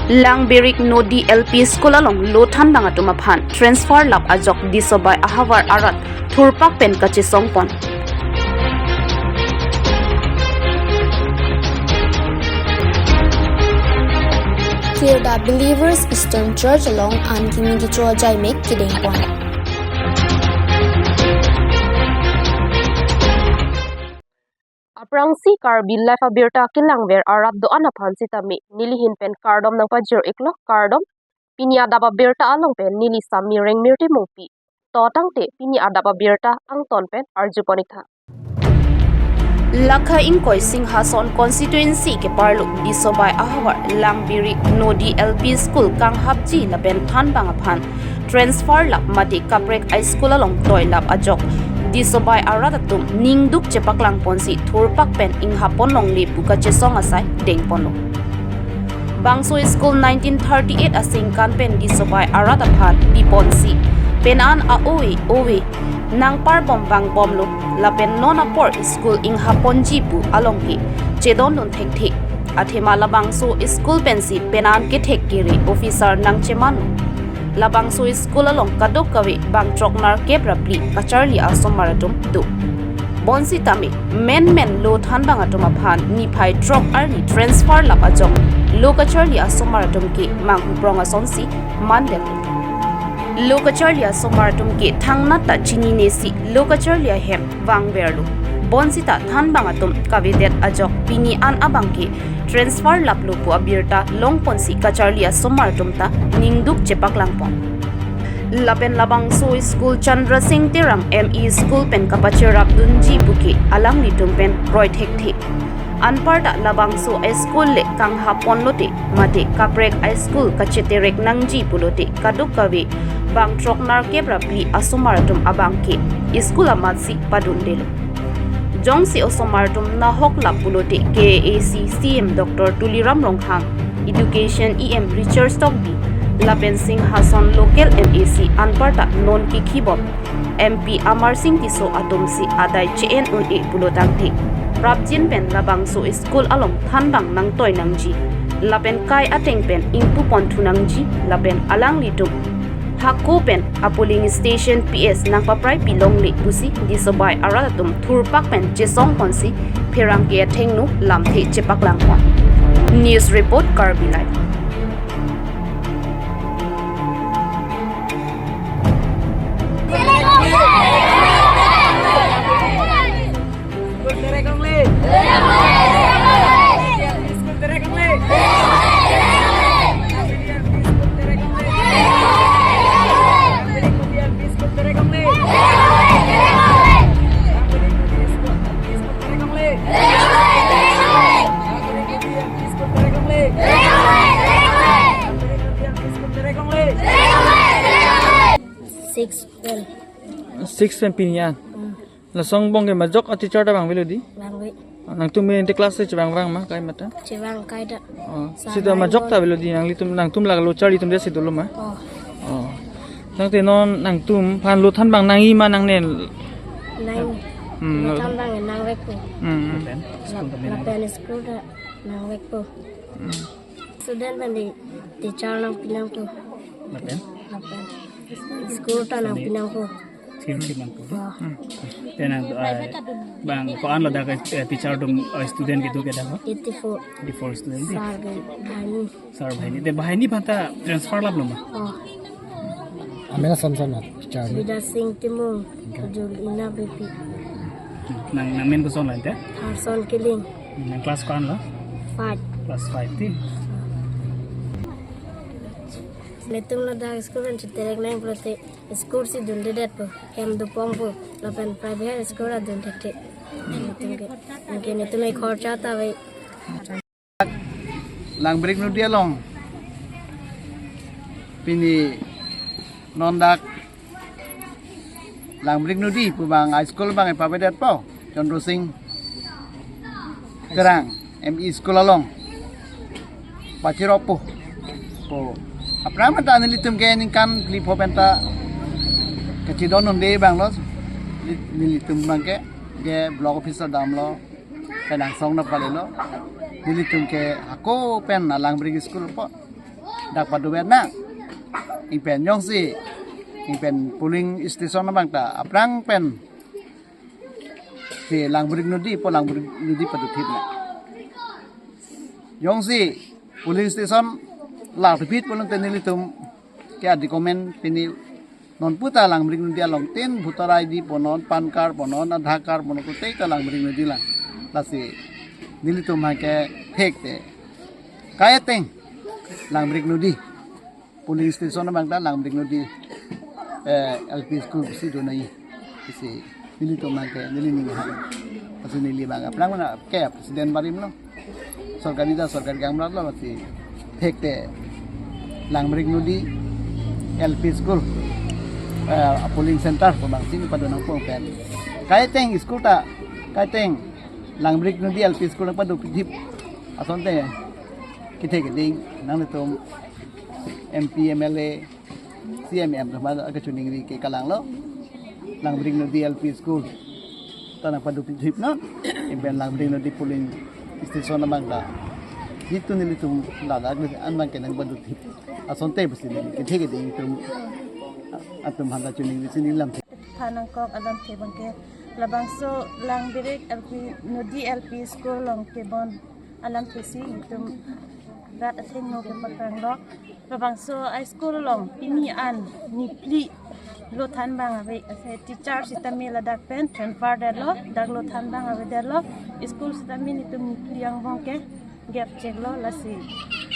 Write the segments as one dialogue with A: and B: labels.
A: Langbirik Nodi LP School along Lothan Bangatuma Phan transfer lap ajok disobay ahawar arat thurpak pen kachi songpon.
B: Kirda Believers Eastern Church along an Kimigi Chua Jai Mek Kiding Pon.
A: Aprangsi Karbi life Àbirta kilangver arab do anaphan sitami nilihin pen kardom nang pajir iklo kardom pinya Adap Àbirta along pen nili sami reng mirti mopi totang te pinya Adap Àbirta ang ton pen arjuponikha Lakha Ingkoy Singhason constituency ke parluk disobay ahawar Langbirik Nodi LP School kang habji laben than bangaphan transfer lap mati kaprek high school along toy lap ajok disobay aratatum ningduk chepaklang ponsi thurpak pen inghapon longli buka chesong asai dengpono Bangso School 1938 asingkan pen disobay arataphat piponsi penan a owe nang parbom bang bomlo lapen nona por school inghapon jipu alongki chedon don thek athema labangso school pensi penan ke thek kiri officer nang chemano Labangso school along kadok kawe bang troknar ke prapli kacharli asomaratum do bonsi tami men lo than bangatuma phan ni phai trok arni transfer lap ajok lo kacharli asomaratum ke mang pronga sonsi mandel lo kacharli asomaratum ke thangna ta chini nesi lo kacharli hem wang berlu bonsi ta than bangatum kavedet ajok pini an abangke transfer laplo pu Àbirta longponsi kacharli asomaratum ta ningduk chepak langpon lapen labangso school Chandra Singh Tirang ME school pen kapachirap dunji buki alang litum pen roy thek anparta labangso school le kang hapon lote mate kaprek high school kacheterek nangji pulote kaduk kawe bang troknar kebrapli asomaratum abangke school amatsi padundelo Jongsi osomartum na hokla pulote KAC CM Dr. Tuliram Ronghang Education EM Richard Stockby Lapen Singh Hassan Local MAC Anparta Non Kikibob MP Amar Singh Tiso Atomsi Adai CN Une Pulotangte Rabjin Pen Labangso School Along Thanbang Nang Toy Nangji Lapen Kai Ateng Pen Ingpu Pontu Nangji Lapen Alang Litum Hako pen Apoling Station PS nang paprai pilong li busi disobay aratatum thurpak pen chesong ponsi phirang ke thengnu lamthe chepak langpon News Report Karbi Live
C: Six pinian. Lasong bong ke majok ati charta bang velodi.
B: Bangwe.
C: Nang tum mente class se bang ma kai mata.
B: Cewang kaida.
C: Sida majok ta velodi nang litum nang tum lag lo chari tum desi dulu ma. Oh. Nang te non nang tum phan lo than bang nang i ma nang nen.
B: Nang. Than bang nang wek po. Lapen school da nang wek po. Student bandi teacher nang pinang po. Lapen. School ta nang pinang po.
D: Then bang koan lo daga teacher dum student gitu ke daga
B: 84
D: student
B: Sar
D: bhai de bhai ni banta transfer lab loma
C: Amela samsam na teacher
B: Vida Singh Timung Julina Bepi
D: nang men ko son lante
B: Harson Killing
D: nang class koan lo
B: 5
D: class 5 ti
B: Letung na da school and terek nang prote school si dun dedet po kem do pompo lapen private school a dun tete nge netunai kharcha ta vai
E: Langbirik Nodi along pini nondak Langbirik Nodi pubang high school bang papedet po Chandra Singh Tirang ME school along Pachiropo po Aprama ta nilitum ke kan lipo penta kechidon onde bang lo nilitum bang ke block officer dam lo penang song na pale lo nilitum ke ako pen na Langbirik school po ดักปัดดูเวนนะอิงเป็นยองสิอิงเป็น polling station นะบางตาอัปรังเป็นที่หลังบริกนดีพอหลังบริกนดีปัดดูทิพย์นะยองสิ polling station หลักที่พิษพอลังเตนิลิตุมแกดิคอมเมนต์เป็นนี่นอนพูดตาหลังบริกนดีหลังเต้นพุทธรายดีปนอนpan cardปนอนอาधार cardปนอนกุเตกหลังบริกนดีละลาสินิลิตุมหาแกเทกเตกายเต็งหลังบริกนดี polling station นะบางตาหลังบริกนดีLP school si do nai si nili to man ke nili ni ha asu nili bang aplang mana ke presiden barim lo sorkari gamra lo si thekte langmring nudi LP school polling center ko bang sini pada nang pong pen kai teng school ta kai teng langmring nudi LP school pa do pidip ason te kithe ke ding nang le tom MP MLA CMM sama agak cuning di ke kalang lo lang bring no DLP school tanang padu hip no imben lang bring no di polling station na bangda itu nili tum lada an bang ke nang padu hip ason te besi ni ke thege ding tum atum handa cuning di sini lam
F: thanang kok alam ke bangke labang so lang birek LP no DLP school long ke bon alam ke si tum rat atheng no ke pakrang dok labang so I school long pini an ni pli lo than bang ave ase teacher sitami la dak pen transfer de lo dak lo than bang ave de lo school sitami ni tum ni pli ang bong ke gap check lo la si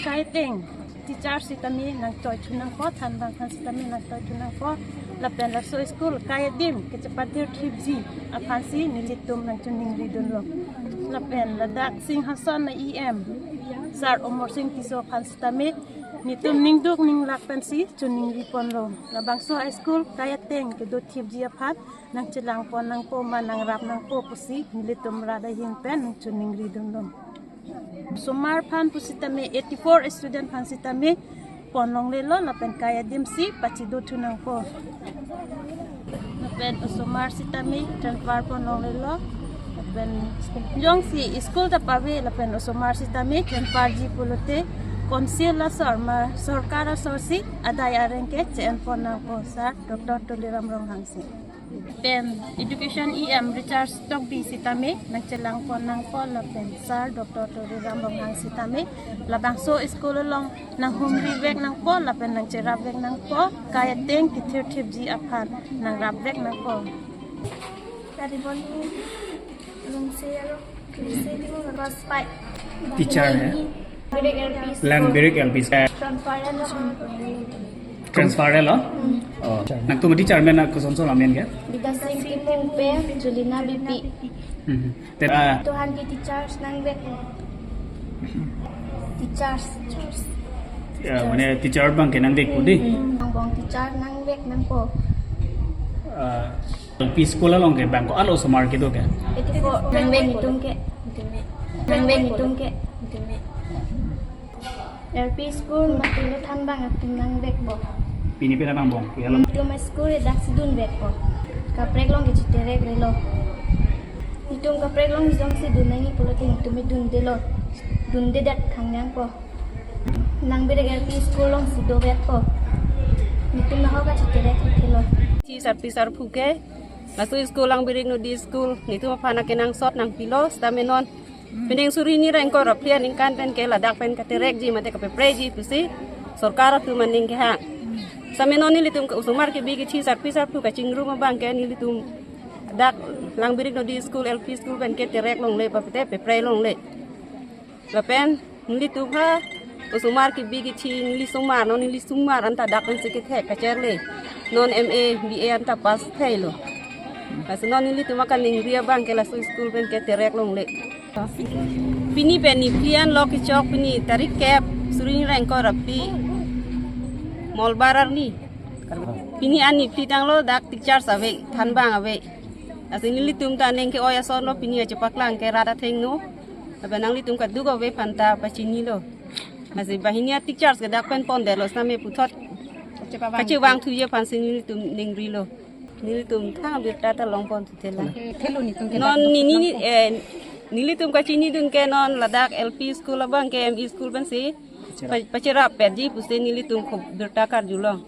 F: kai teng teacher sitami nang toy chunang ko than bang khan sitami nang toy chunang ko la pen la so school kai dim ke cepat dir trip ji akan si ni litum nang chuning ridun lo la pen la dak sing hasan na em sar omor sing tiso khan sitami ni tum ning duk ning lak pen si chuning ri pon lo la bang so high school kaya teng ke do thip ji aphat nang chilang pon nang po man nang rap nang po pusi ni tum ra da hin pen nang chuning ri dum lo sumar phan pusitame 84 student phan sitame pon long le lo la pen kaya dim si pachi do thunang po la pen sumar sitame transfer pon long le lo la pen jong si school ta pave la pen sumar sitame transfer ji polote Konsil Sarma Sarkara Sorsi Adaya Rengke CN Ponang Posar Dr. Tuliram Ronghangsi Pen Education EM Richard Stockby Sitame Nangcelang Ponang Pol Pen Sar Dr. Tuliram Ronghangsi Tame Labang so school long nang humri vek nang po lapen nang cerap vek nang po kaya teng kithir thip ji aphan nang rap vek nang po
B: Tadi boni lung sero kisi di mo ras pai
D: teacher है lang birek LP transfer है लो nak tu teacher में nak konsol amen क्या
B: Bidas sing tipong pe Julina BP
D: then
B: Tuhan di teachers nang wek teachers
D: mana teacher bang ke nang dek pudi
B: nang bong teacher nang wek nang po
D: LP school long ke bang ko alo samar ke do ke
B: 84 nang wek hitung ke nang wek hitung ke LP school matilo than bang atum nang wek bo
D: pini pera bang bong ya lo
B: Itu mas school dak sidun wek po kaprek long ke terek relo hitung kaprek long jong sidun nang ipolo ting tumi dun de lo dun de dat khangyang po nang bere LP school long sido wek po hitung na hoga terek kelo
G: Ci sarpi sarpuke nasu school lang biring no di school nitu mapana kenang sot nang pilo stamenon Pending suri ni reng ko rapian ingkan pen ke ladak pen katerek ji mate ka preji pusi sarkara tu maning ke ha samenon ni litum ka usumar ke bigi ci sarpi sarpu ka cingru ma bang ke ni litum dak lang biring no di school LP school pen ke terek long le pa pete pe pre long le la pen ni litum ha usumar ke bigi ci ni sumar non ni sumar anta dak pen se ke ka cherle non MA BA anta pas thailo Asno ni litu makan ning ria bang ke la school pen ke terek long le Pini peni pian lo ki chok pini tarik kep surin reng ko rapi mol barar ni Pini ani pitang lo dak teacher save than bang ave Asini litum ta neng ke oya son lo pini aja paklang ke rata theng no Abanang litum ka dugo ve panta pachini lo Masi bahinia teachers ke dak pen pon de lo same puthot Kachu bang tu ye pan sini litum ning ri lo Ni litum thang Àbirta ta long pon tutela Non ni litum ka chini dun ke non ladak LP school abang ke ME school ban si Pacera pedji puste nilitum ko Àbirta Karjulong.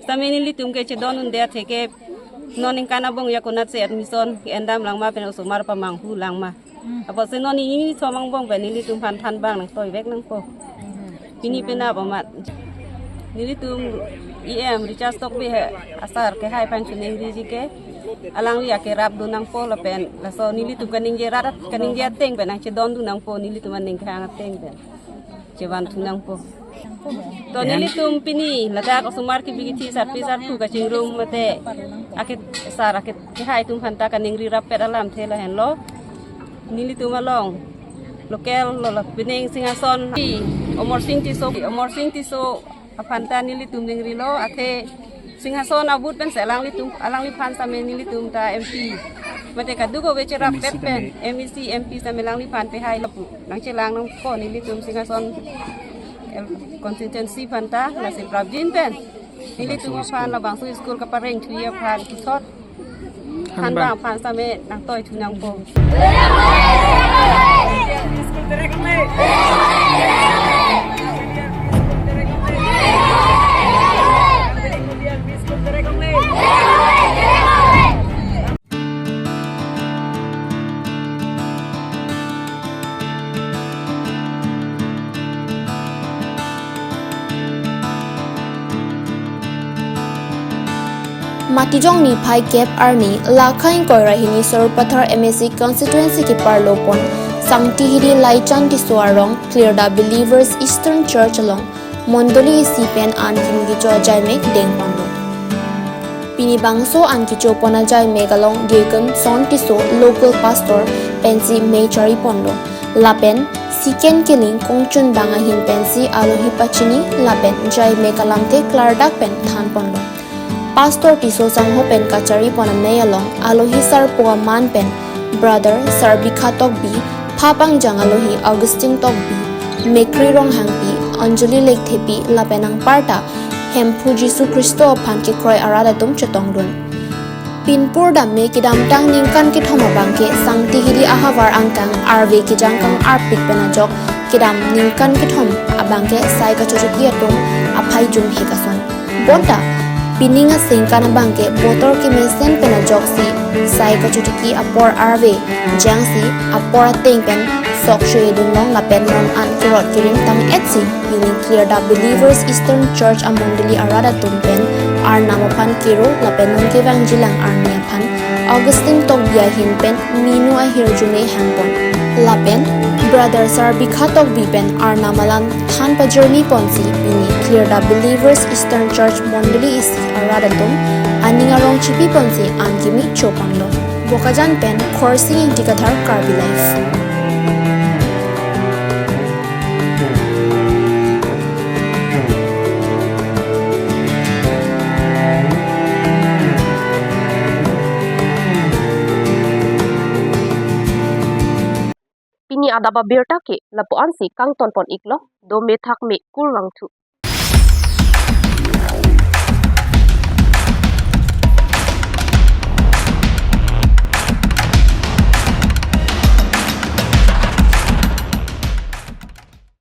G: Sami nilitum ke cedon unde theke non ingkana bong yakunat se admission endam langma pen usumar pamanghu langma. Apa se non ini somang bong pen nilitum pan than bang nang toy vek nang po. Pini pena pamat. Nilitum IM recharge stock be asar ke hai pan chuning riji ke alang li akerap do nang po la pen la so nilitum kaning je rarat kaning je teng pen nang cedon du nang po nilitum aning khang teng pen. Cewan tunang po. To nilitum pini lada ko sumar ki bigiti sarpi sarpu ka chingrum mate akit sar akit hai tum phanta kaning ri rapet alam thela hen lo nilitum along local lo la pining singason omor sing ti so phanta nilitum ning ri lo ake singason abut pen selang litum alang li phan same nilitum ta MP mate kadu ko weche rapet pen MEC MP same lang li phan pe hai lapu nang chelang nang ko nilitum singason constituency phanta la se pravjin pen nilitum phan la bangsu school ka pareng thuya phan thot phan bang phan same nang toy thunang po
H: Matijong ni Pai Cap Army Lakhain Koira Hini Sorpathar MSC constituency ki Parlopon Sangti Hiri Laichan ti Suarong Clear the Believers Eastern Church along Mondoli Sipen an Kimgi Jo Jaimek Deng Pando Pini Bangso an Kicho Pona Jaimek along Deacon Son Tiso local pastor Pensi Mechari Pondo Lapen Siken Killing Kongchun Banga Hin Pensi Alohi Pachini Lapen Jaimek alamte Clardak Pen Than Pondo Pastor Tiso Sangho Pen Kachari Ponamne along Alohi Sar Man Pen Brother Sarbika Tokbi Papang Jang Alohi Augustine Tokbi Mekri Rong Hangpi Anjali Lake Thepi Lapenang Parta Hempu Jisu Kristo Panke Kroy Aradatum Chetongdun Pinpur Damme Kidam Tang Ningkan Kithoma Bangke Sangti Hiri Ahavar Angkang Arve Kijangkang Arpik Penajok Kidam Ningkan Kithom Abangke Sai Kachochoki Atum Apai Jum Hikason Bonta Pininga singkana bangke botor ki mesen pena joksi sai kachutiki apor arve jangsi apor tingpen sokshe dunlong lapen non an kirot kirim tam etsi pini Clear the Believers Eastern Church amondeli arada tumpen ar namapan kiro lapen non kevang jilang arnia pan Augustine Togbia hinpen minu ahirjune hangpon lapen Brother Sarbika Togbi pen ar namalan than pa journey ponsi pini Clear the Believers Eastern Church mondeli is aradatum aningarong chipi ponsi angkimi chopanglo bokajan pen khorsi intikathar Karbi life
A: Pini Adap Àbirta ke lapuan si kang tonpon iklo do me thak me kulwang thu